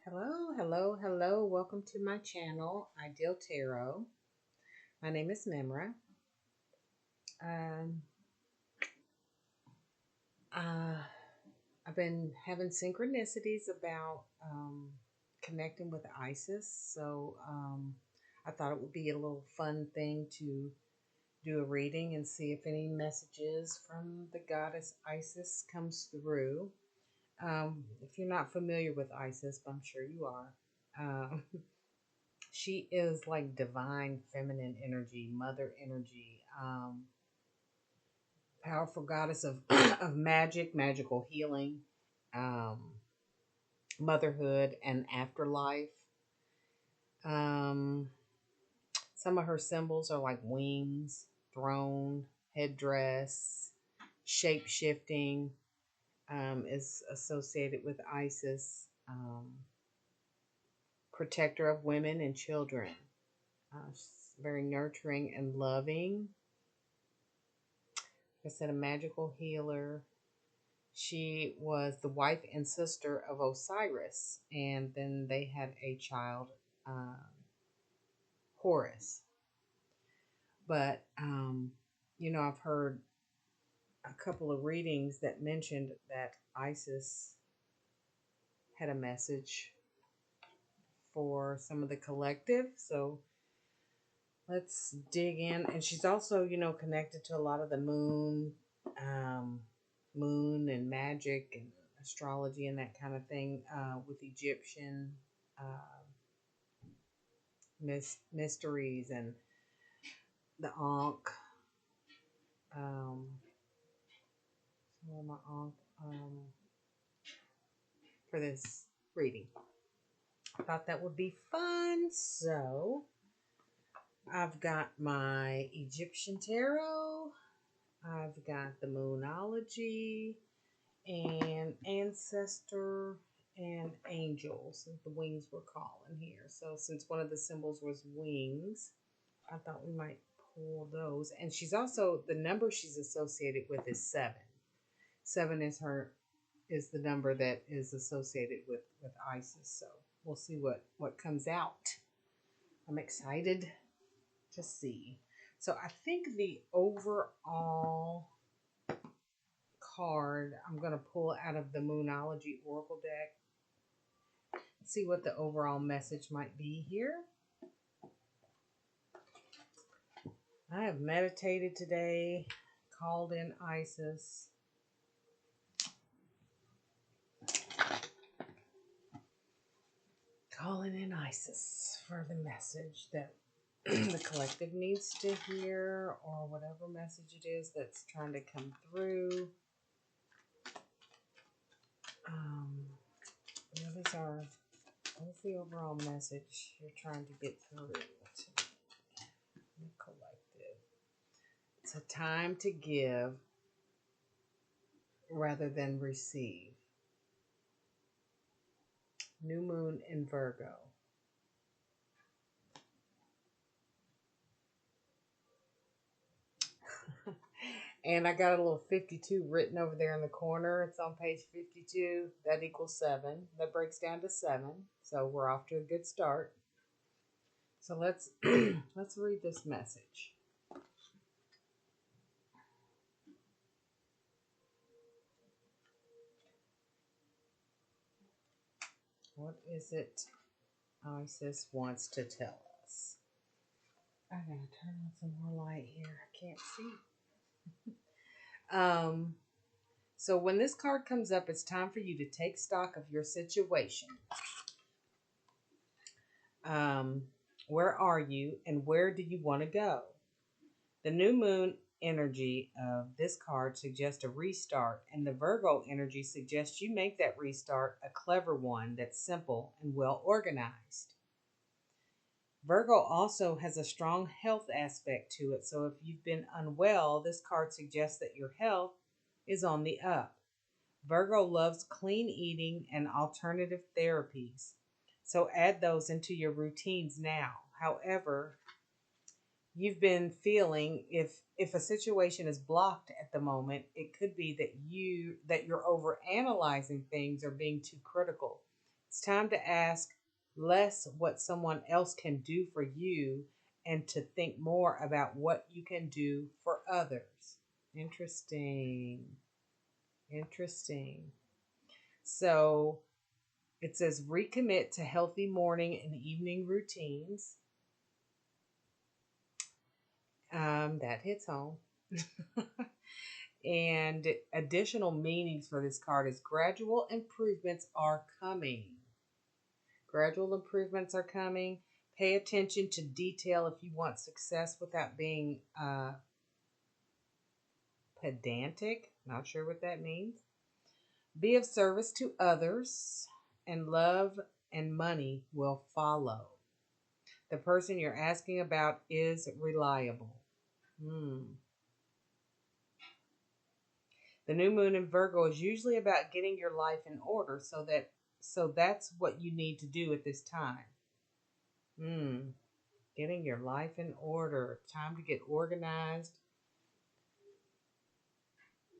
Hello, hello, hello. Welcome to my channel, Ideal Tarot. My name is Memra. Um, uh, I've been having synchronicities about connecting with Isis, so I thought it would be a little fun thing to do a reading and see if any messages from the goddess Isis comes through. If you're not familiar with Isis, but I'm sure you are, she is like divine feminine energy, mother energy, powerful goddess of of magic, magical healing, um, motherhood, and afterlife. Um, some of her symbols are like wings, throne, headdress, shape shifting. Is associated with Isis, protector of women and children. She's very nurturing and loving. Like I said, a magical healer. She was the wife and sister of Osiris, and then they had a child, um, Horus. But, I've heard a couple of readings that mentioned that Isis had a message for some of the collective. So let's dig in. And she's also, connected to a lot of the um, moon and magic and astrology and that kind of thing, with Egyptian uh, mysteries and the Ankh. Um, some of my Ankh for this reading. I thought that would be fun. So I've got my Egyptian tarot. I've got the Moonology and Ancestor and Angels, as the wings we're calling here. So since one of the symbols was wings, I thought we might pull those. And she's also, the number she's associated with is 7. 7 is the number that is associated with Isis. So we'll see what comes out. I'm excited to see. So I think the overall card I'm going to pull out of the Moonology Oracle deck, see what the overall message might be here. I have meditated today, called in Isis. Calling in Isis for the message that the collective needs to hear, or whatever message it is that's trying to come through. What's the overall message you're trying to get through to the collective? It's a time to give rather than receive. New moon in Virgo. And I got a little 52 written over there in the corner. It's on page 52. That equals 7. That breaks down to 7. So we're off to a good start. So let's let's read this message. What is it Isis wants to tell us? I gotta turn on some more light here. I can't see. So when this card comes up, it's time for you to take stock of your situation. Where are you and where do you want to go? The new moon energy of this card suggests a restart, and the Virgo energy suggests you make that restart a clever one that's simple and well organized. Virgo also has a strong health aspect to it, so if you've been unwell, this card suggests that your health is on the up. Virgo loves clean eating and alternative therapies, so add those into your routines now. However, you've been feeling, if a situation is blocked at the moment, it could be that you're over analyzing things or being too critical. It's time to ask less what someone else can do for you and to think more about what you can do for others. Interesting. Interesting. So it says recommit to healthy morning and evening routines. That hits home. And additional meanings for this card is gradual improvements are coming. Gradual improvements are coming. Pay attention to detail if you want success without being pedantic. Not sure what that means. Be of service to others, and love and money will follow. The person you're asking about is reliable. The new moon in Virgo is usually about getting your life in order, so that's what you need to do at this time. Getting your life in order. Time to get organized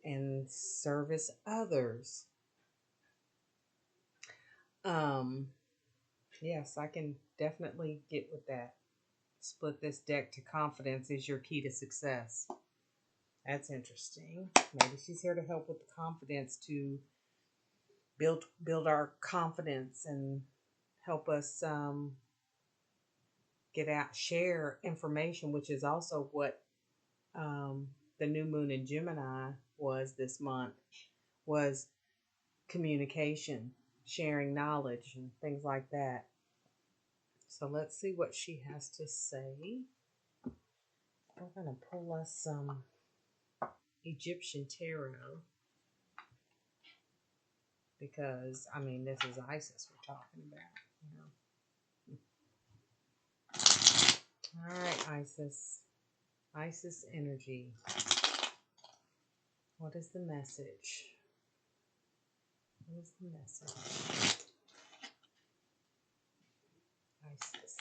and service others. Yes, I can definitely get with that. Split this deck to confidence is your key to success. That's interesting. Maybe she's here to help with the confidence, to build our confidence and help us get out, share information, which is also what the new moon in Gemini was this month, was communication, sharing knowledge and things like that. So let's see what she has to say. We're going to pull us some Egyptian tarot because, I mean, this is Isis we're talking about. All right, Isis. Isis energy. What is the message? What is the message? Isis.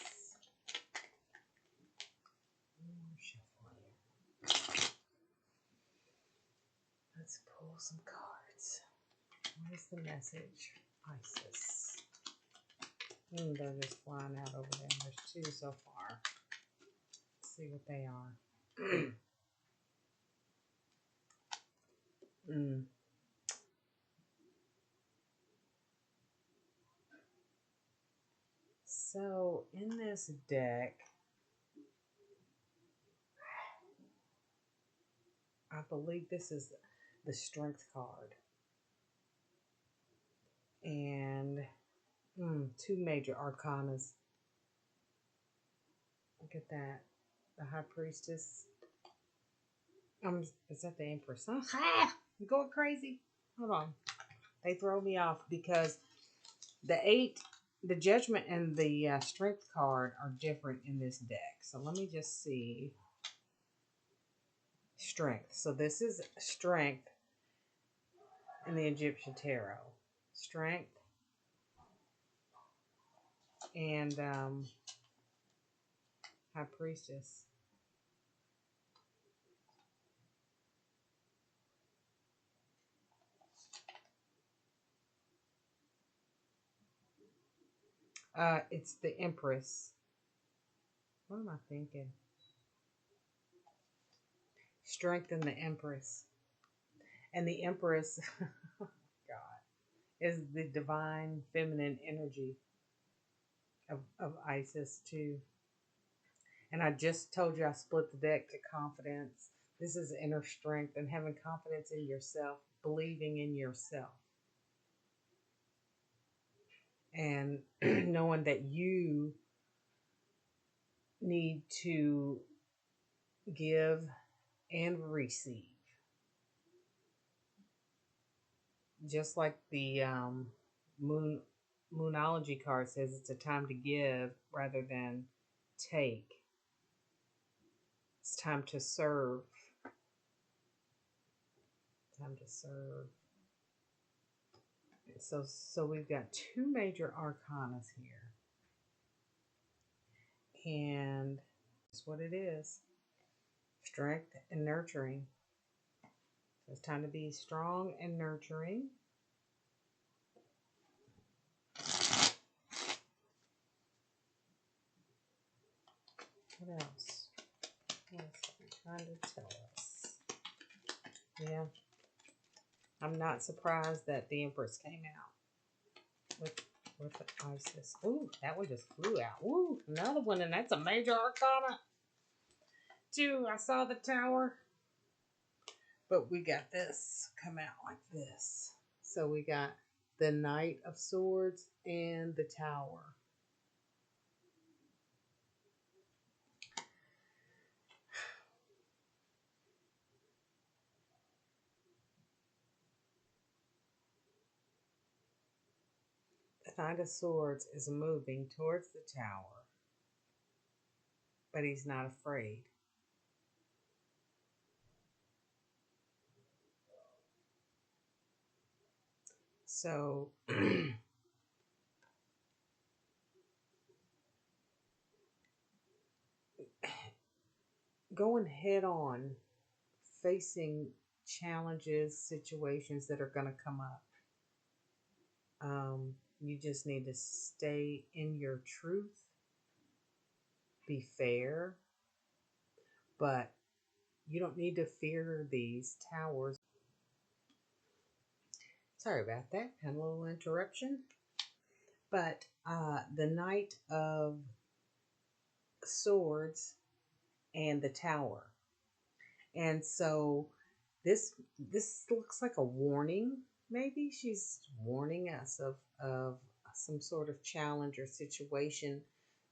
Let's pull some cards. What is the message? Isis. They're just flying out over there. There's two so far. Let's see what they are. So in this deck, I believe this is the Strength card. And two major arcanas. Look at that. The High Priestess. Is that the Empress? Huh? I'm going crazy. Hold on. They throw me off because the Judgment and the Strength card are different in this deck. So let me just see. Strength. So this is Strength in the Egyptian Tarot. Strength and High Priestess. It's the Empress. What am I thinking? Strength in the Empress. And the Empress, God, is the divine feminine energy of Isis too. And I just told you I split the deck to confidence. This is inner strength and having confidence in yourself, believing in yourself. And knowing that you need to give and receive. Just like the Moonology card says, it's a time to give rather than take. It's time to serve. Time to serve. So we've got two major arcanas here. And that's what it is. Strength and nurturing. So it's time to be strong and nurturing. What else? What's it trying to tell us? Yeah. I'm not surprised that the Empress came out with the Isis. Ooh, that one just flew out. Ooh, another one, and that's a major arcana. Two, I saw the Tower. But we got this come out like this. So we got the Knight of Swords and the Tower. The Knight of Swords is moving towards the Tower, but he's not afraid. So going head on, facing challenges, situations that are going to come up. You just need to stay in your truth, be fair, but you don't need to fear these towers. Sorry about that, had a little interruption. But the Knight of Swords and the Tower. And so this looks like a warning. Maybe she's warning us of some sort of challenge or situation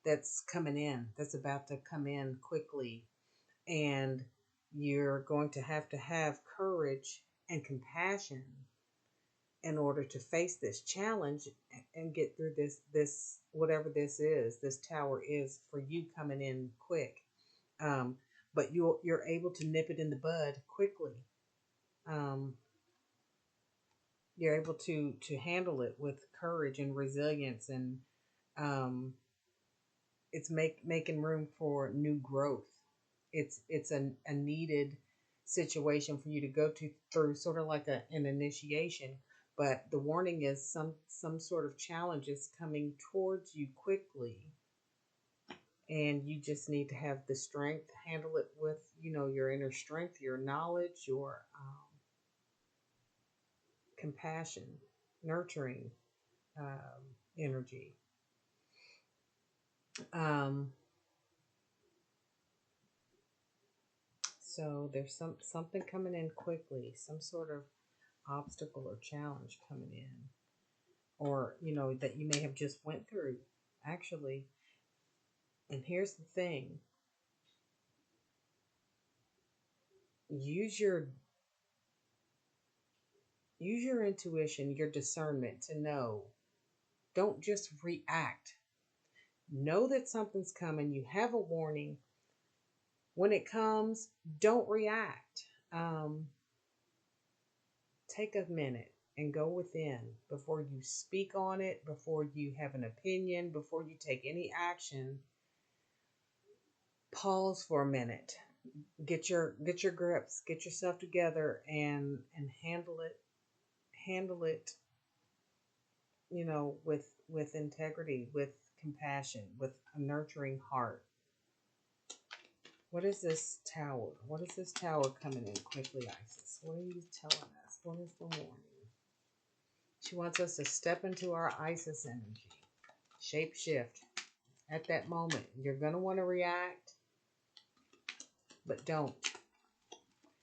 that's coming in, that's about to come in quickly. And you're going to have courage and compassion in order to face this challenge and get through this whatever this tower is for you coming in quick. But you're able to nip it in the bud quickly. um, you're able to handle it with courage and resilience, and um, it's making room for new growth. It's a needed situation for you to go through, sort of like an initiation. But the warning is some sort of challenge is coming towards you quickly, and you just need to have the strength, handle it with your inner strength, your knowledge, your compassion, nurturing energy. Um, so there's something coming in quickly, some sort of obstacle or challenge coming in, or that you may have just went through actually. And here's the thing: use your intuition, your discernment to know. Don't just react. Know that something's coming. You have a warning. When it comes, don't react. Take a minute and go within before you speak on it, before you have an opinion, before you take any action. Pause for a minute. Get your grips, get yourself together, and handle it. Handle it, with integrity, with compassion, with a nurturing heart. What is this tower? What is this tower coming in quickly, Isis? What are you telling us? What is the warning? She wants us to step into our Isis energy. Shape shift. At that moment, you're going to want to react, but don't.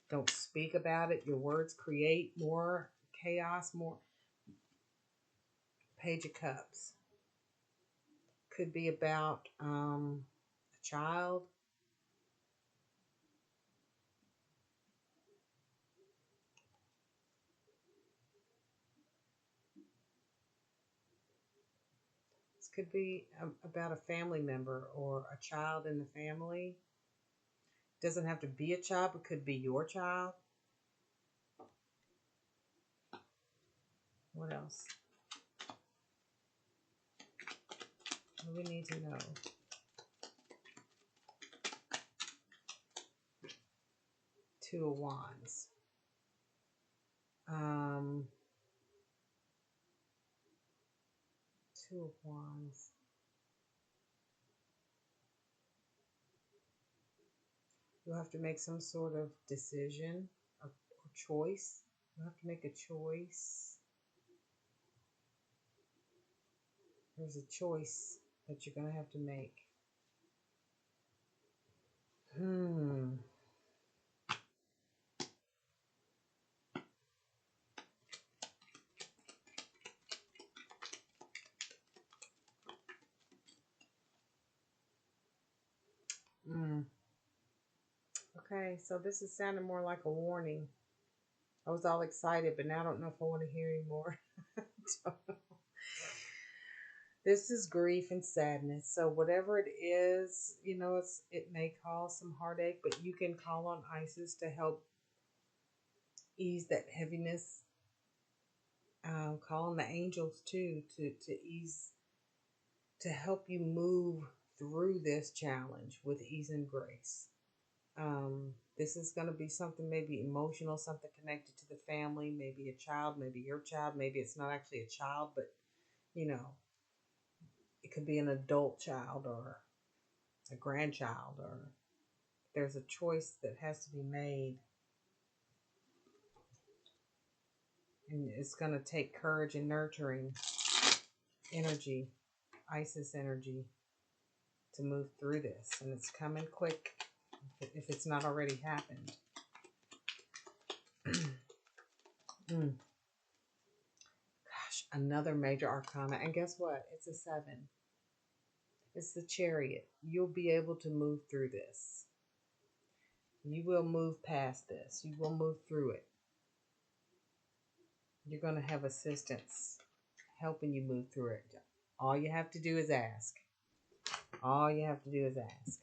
Don't speak about it. Your words create more chaos, more. Page of Cups. Could be about a child. This could be about a family member or a child in the family. Doesn't have to be a child, but could be your child. What else? What do we need to know? Two of Wands. Two of Wands. You'll have to make some sort of decision or choice. You have to make a choice. There's a choice that you're going to have to make. Okay, so this is sounding more like a warning. I was all excited, but now I don't know if I want to hear anymore. This is grief and sadness. So whatever it is, it may cause some heartache, but you can call on Isis to help ease that heaviness. Call on the angels too to ease, to help you move through this challenge with ease and grace. This is going to be something maybe emotional, something connected to the family, maybe a child, maybe your child, maybe it's not actually a child, but it could be an adult child or a grandchild, or there's a choice that has to be made. And it's going to take courage and nurturing energy, Isis energy, to move through this. And it's coming quick if it's not already happened. Gosh, another major arcana. And guess what? It's a 7. It's the Chariot. You'll be able to move through this. You will move past this. You will move through it. You're going to have assistance helping you move through it. All you have to do is ask. All you have to do is ask.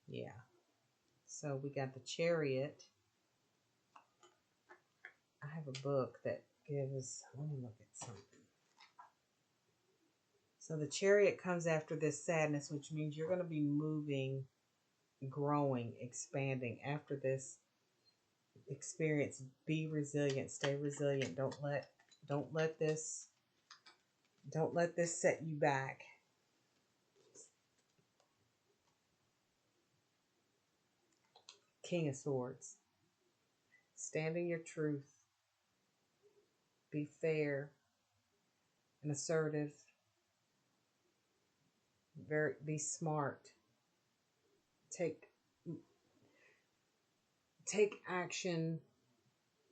Yeah. So we got the Chariot. I have a book that gives, let me look at something. So the Chariot comes after this sadness, which means you're going to be moving, growing, expanding after this experience. Be resilient, stay resilient. Don't let this set you back. King of Swords. Stand in your truth. Be fair and assertive. Be smart. Take action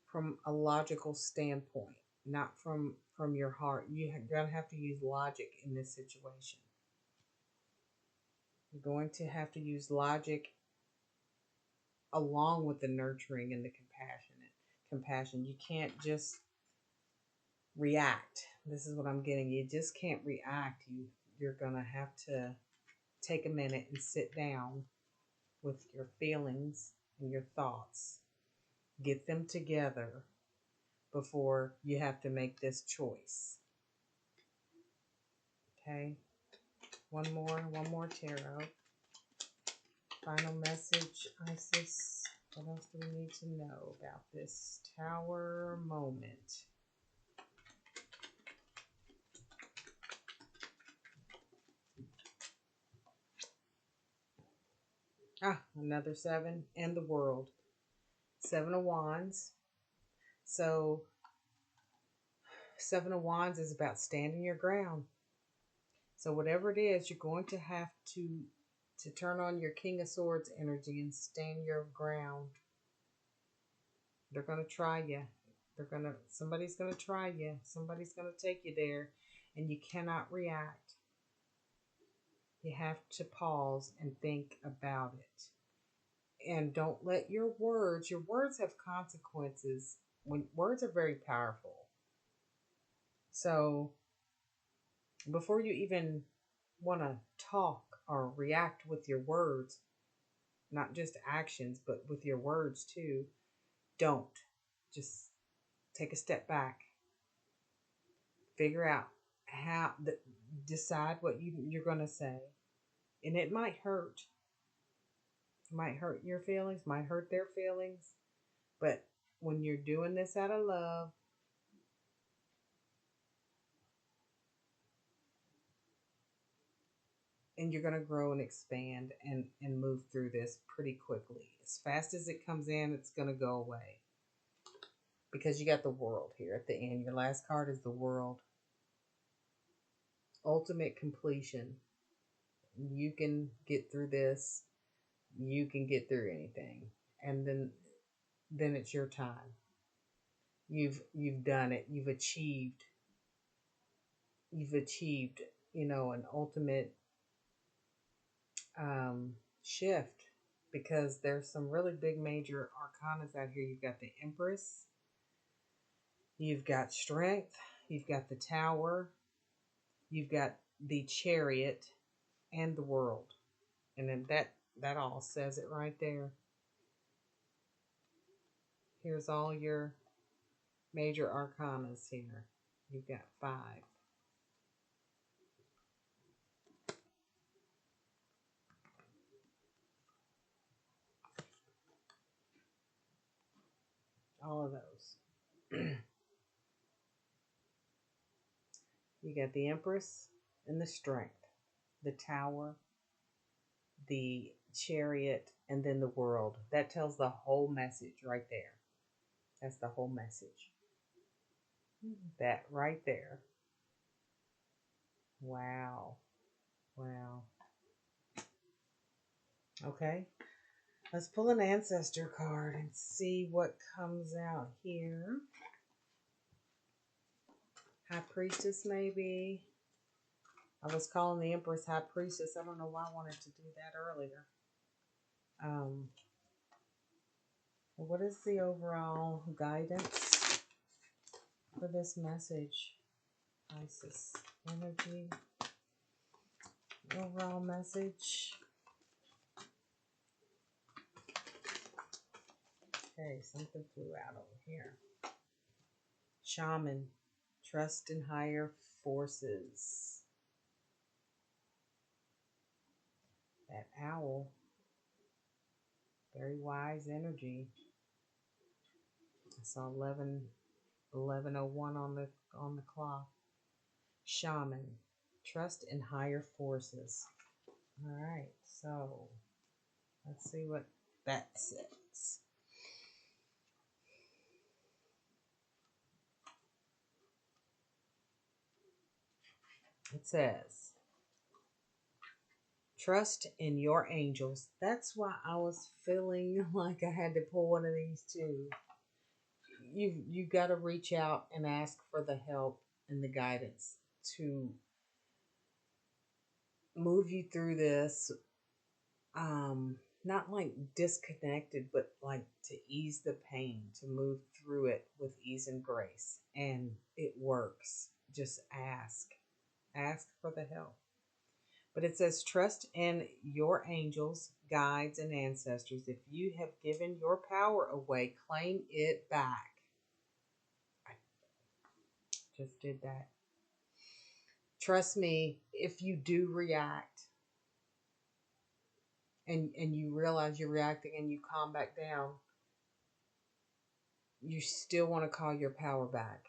from a logical standpoint, not from your heart. You're going to have to use logic in this situation. You're going to have to use logic along with the nurturing and the compassion. You can't just react. This is what I'm getting. You just can't react. You're going to have to take a minute and sit down with your feelings and your thoughts. Get them together before you have to make this choice. Okay? One more tarot. Final message, Isis. What else do we need to know about this Tower moment? Another 7 and the World. 7 of Wands. So 7 of Wands is about standing your ground. So whatever it is, you're going to have to turn on your King of Swords energy and stand your ground. They're going to try you. Somebody's going to try you. Somebody's going to take you there, and you cannot react. You have to pause and think about it. And don't let your words have consequences. When words are very powerful. So before you even want to talk or react with your words, not just actions, but with your words too, don't. Just take a step back. Figure out how, decide what you're going to say. And it might hurt. It might hurt your feelings, might hurt their feelings. But when you're doing this out of love, and you're going to grow and expand and move through this pretty quickly. As fast as it comes in, it's going to go away because you got the world here at the end. Your last card is the world. Ultimate completion. You can get through this. You can get through anything. And then it's your time. You've done it. You've achieved, an ultimate shift, because there's some really big major arcanas out here. You've got the Empress, you've got Strength, you've got the Tower, you've got the Chariot, and the World. And then that all says it right there. Here's all your major arcanas here. You've got 5. All of those. You got the Empress and the Strength, the Tower, the Chariot, and then the World. That tells the whole message right there. That's the whole message. That right there. Wow. Wow. Okay. Let's pull an ancestor card and see what comes out here. High Priestess, maybe. I was calling the Empress High Priestess. I don't know why I wanted to do that earlier. What is the overall guidance for this message? Isis energy. Overall message. Okay, something flew out over here. Shaman. Trust in higher forces. That owl. Very wise energy. I saw 11:01 on the clock. Shaman. Trust in higher forces. All right, so let's see what that says. It says, trust in your angels. That's why I was feeling like I had to pull one of these too. You got to reach out and ask for the help and the guidance to move you through this. Not like disconnected, but like to ease the pain, to move through it with ease and grace. And it works. Just ask. Ask for the help. But it says, trust in your angels, guides, and ancestors. If you have given your power away, claim it back. I just did that. Trust me, if you do react and you realize you're reacting and you calm back down, you still want to call your power back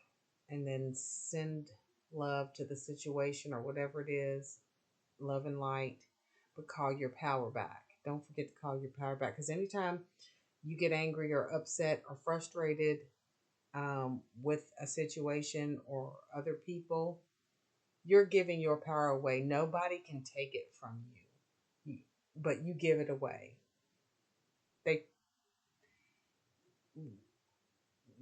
and then send love to the situation or whatever it is, love and light, but call your power back. Don't forget to call your power back, because anytime you get angry or upset or frustrated with a situation or other people, you're giving your power away. Nobody can take it from you, but you give it away.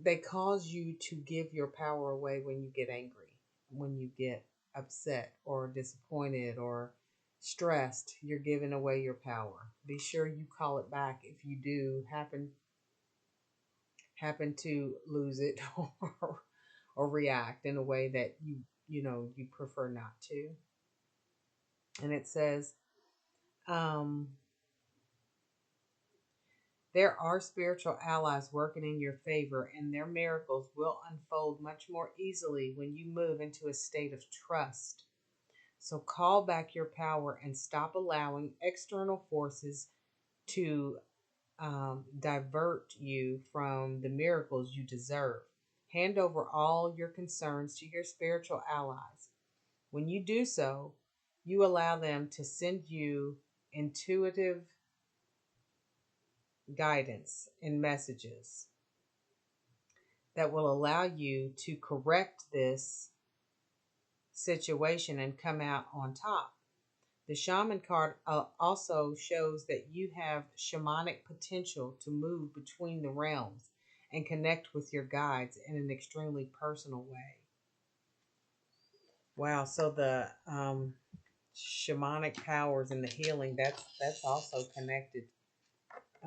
They cause you to give your power away when you get angry, when you get upset or disappointed or stressed. You're giving away your power. Be sure you call it back if you do happen to lose it or react in a way that you prefer not to. And it says, there are spiritual allies working in your favor, and their miracles will unfold much more easily when you move into a state of trust. So call back your power and stop allowing external forces to divert you from the miracles you deserve. Hand over all your concerns to your spiritual allies. When you do so, you allow them to send you intuitive guidance and messages that will allow you to correct this situation and come out on top. The shaman card also shows that you have shamanic potential to move between the realms and connect with your guides in an extremely personal way. Wow, so the shamanic powers and the healing, that's also connected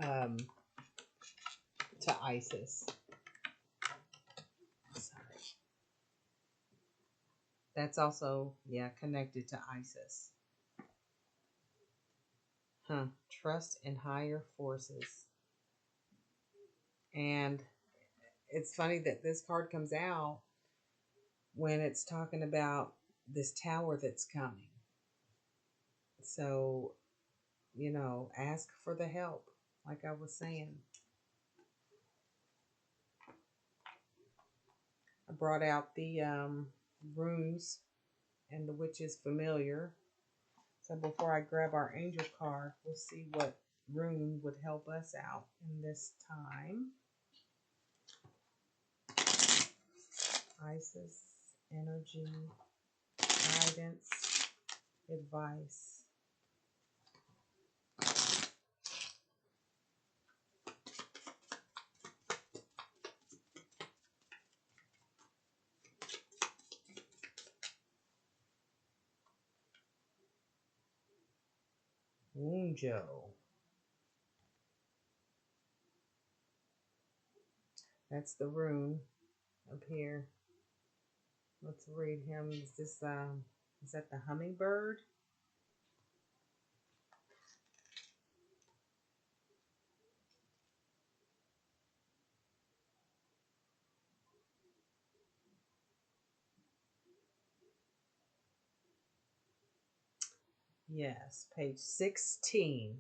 um, to Isis. Sorry. That's also, yeah, connected to Isis. Trust in higher forces. And it's funny that this card comes out when it's talking about this tower that's coming. So, ask for the help, like I was saying. I brought out the runes and the witch's familiar. So before I grab our angel card, we'll see what rune would help us out in this time. Isis, energy, guidance, advice. One-Shoden. That's the rune up here. Let's read him. Is that the hummingbird? Yes, page 16.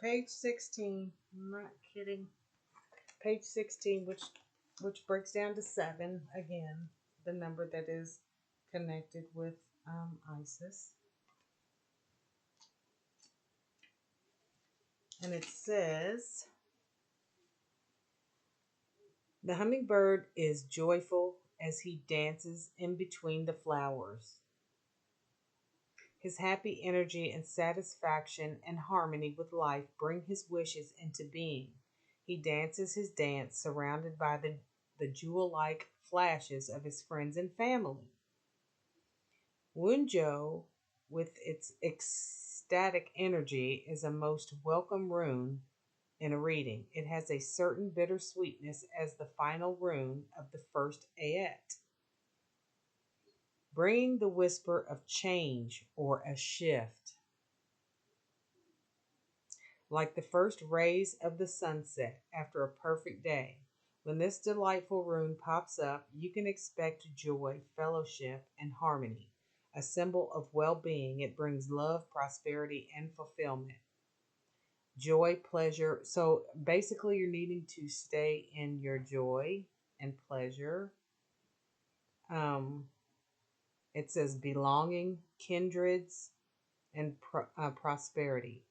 Page 16. I'm not kidding. Page 16, which breaks down to 7 again, the number that is connected with Isis. And it says, the hummingbird is joyful as he dances in between the flowers. His happy energy and satisfaction and harmony with life bring his wishes into being. He dances his dance surrounded by the jewel-like flashes of his friends and family. One-Shoden, with its ecstatic energy, is a most welcome rune in a reading. It has a certain bittersweetness as the final rune of the first ayat, bringing the whisper of change or a shift. Like the first rays of the sunset after a perfect day, when this delightful rune pops up, you can expect joy, fellowship, and harmony. A symbol of well-being, it brings love, prosperity, and fulfillment. Joy, pleasure. So basically, you're needing to stay in your joy and pleasure. Um, it says belonging, kindreds, and prosperity.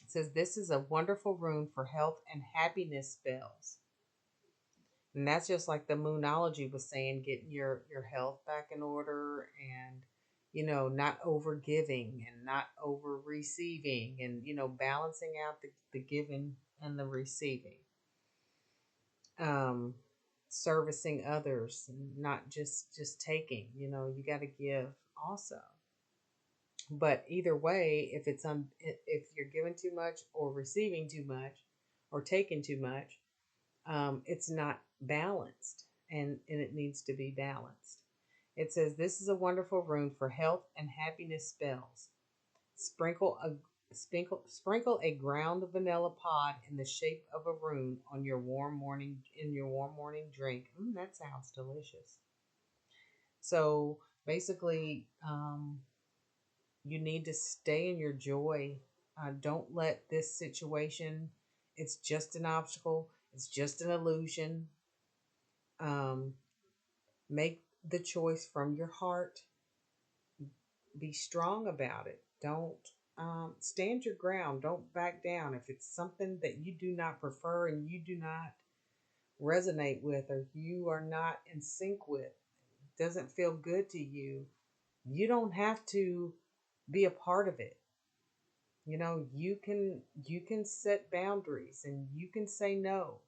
It says this is a wonderful rune for health and happiness spells. And that's just like the moonology was saying, getting your health back in order and, not over giving and not over receiving and, balancing out the giving and the receiving. Servicing others, not just taking, you got to give also. But either way, if you're giving too much or receiving too much or taking too much, it's not balanced, and it needs to be balanced. It says this is a wonderful rune for health and happiness spells. Sprinkle a ground vanilla pod in the shape of a rune on your warm morning drink. That sounds delicious. So basically, you need to stay in your joy. Don't let this situation. It's just an obstacle. It's just an illusion. Make the choice from your heart. Be strong about it. Don't stand your ground. Don't back down. If it's something that you do not prefer and you do not resonate with, or you are not in sync with, doesn't feel good to you, you don't have to be a part of it. You can set boundaries and you can say no.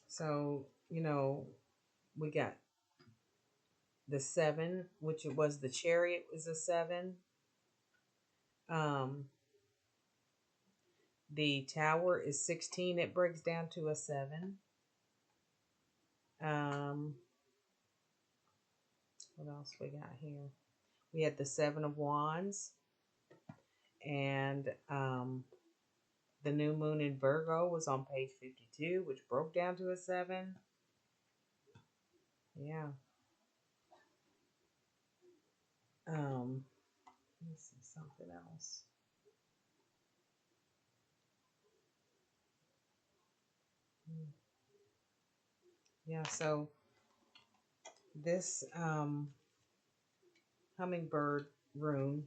So, we got the seven, which it was the chariot was a seven. Um, the tower is 16. It breaks down to a seven. Um, what else we got here? We had the seven of wands, and the new moon in Virgo was on page 52, which broke down to a seven. Yeah. Let me see something else. Yeah, so this hummingbird rune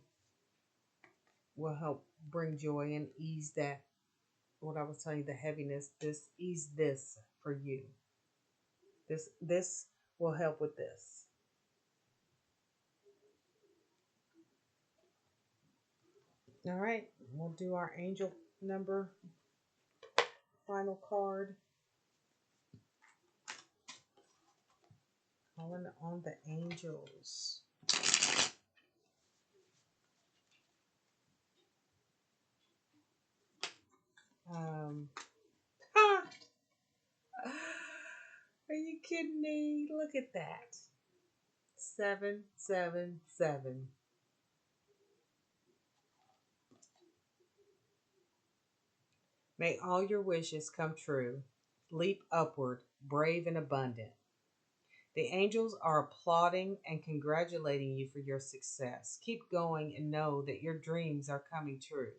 will help bring joy and ease that, what I was telling you, the heaviness. Ease this for you. This will help with this. All right, we'll do our angel number final card. Calling on the angels. Um, ha! Are you kidding me? Look at that. 777. May all your wishes come true. Leap upward, brave and abundant. The angels are applauding and congratulating you for your success. Keep going and know that your dreams are coming true.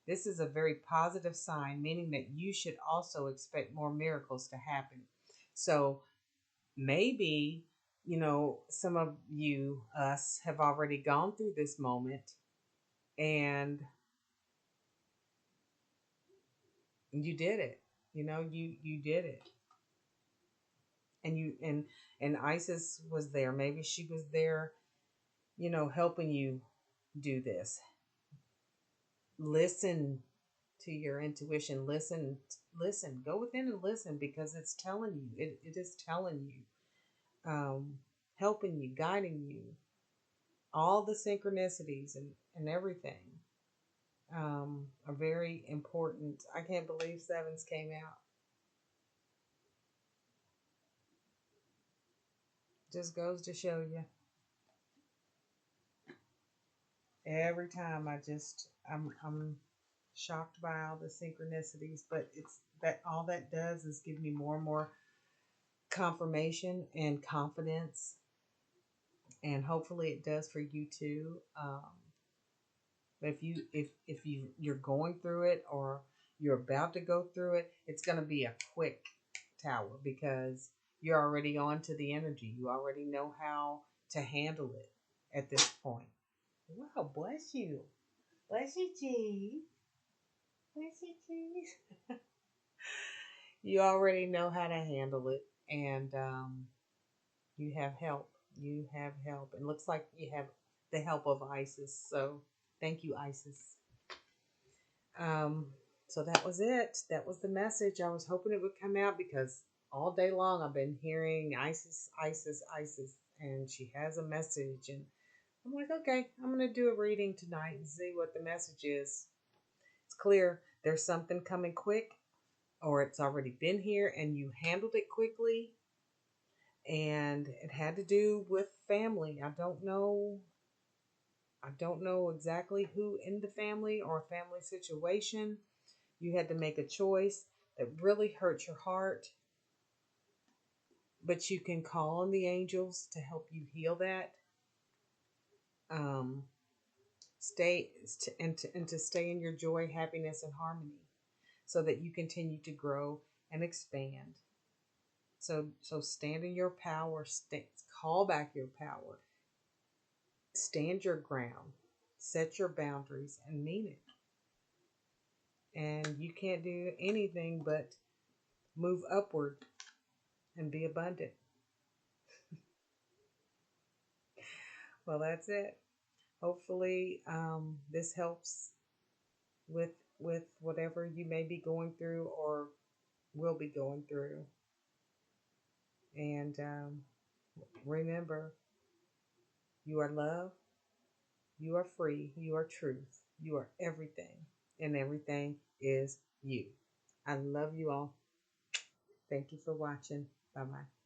This is a very positive sign, meaning that you should also expect more miracles to happen. So maybe, some of us, have already gone through this moment, and you did it. You did it. And and Isis was there. Maybe she was there, helping you do this. Listen to your intuition. Listen, go within and listen, because it's telling you, it is telling you, helping you, guiding you, all the synchronicities and everything, are very important. I can't believe sevens came out. Just goes to show you. Every time I'm shocked by all the synchronicities, but it's that all that does is give me more and more confirmation and confidence, and hopefully it does for you too. If you're going through it, or you're about to go through it, it's going to be a quick tower, because you're already on to the energy. You already know how to handle it at this point. Wow, bless you. Bless you, G. Bless you, G. You already know how to handle it, and you have help. You have help. It looks like you have the help of Isis. So thank you, Isis. Um, so that was it. That was the message. I was hoping it would come out, because all day long I've been hearing Isis, Isis, Isis, and she has a message. And I'm like, okay, I'm going to do a reading tonight and see what the message is. It's clear there's something coming quick, or it's already been here and you handled it quickly, and it had to do with family. I don't know exactly who in the family or a family situation. You had to make a choice that really hurt your heart, but you can call on the angels to help you heal that. Um, stay and to stay in your joy, happiness, and harmony, so that you continue to grow and expand. So stand in your power. Call back your power. Stand your ground. Set your boundaries and mean it. And you can't do anything but move upward and be abundant. Well, that's it. Hopefully, this helps with whatever you may be going through or will be going through. And remember, you are love, you are free, you are truth, you are everything, and everything is you. I love you all. Thank you for watching. Bye bye.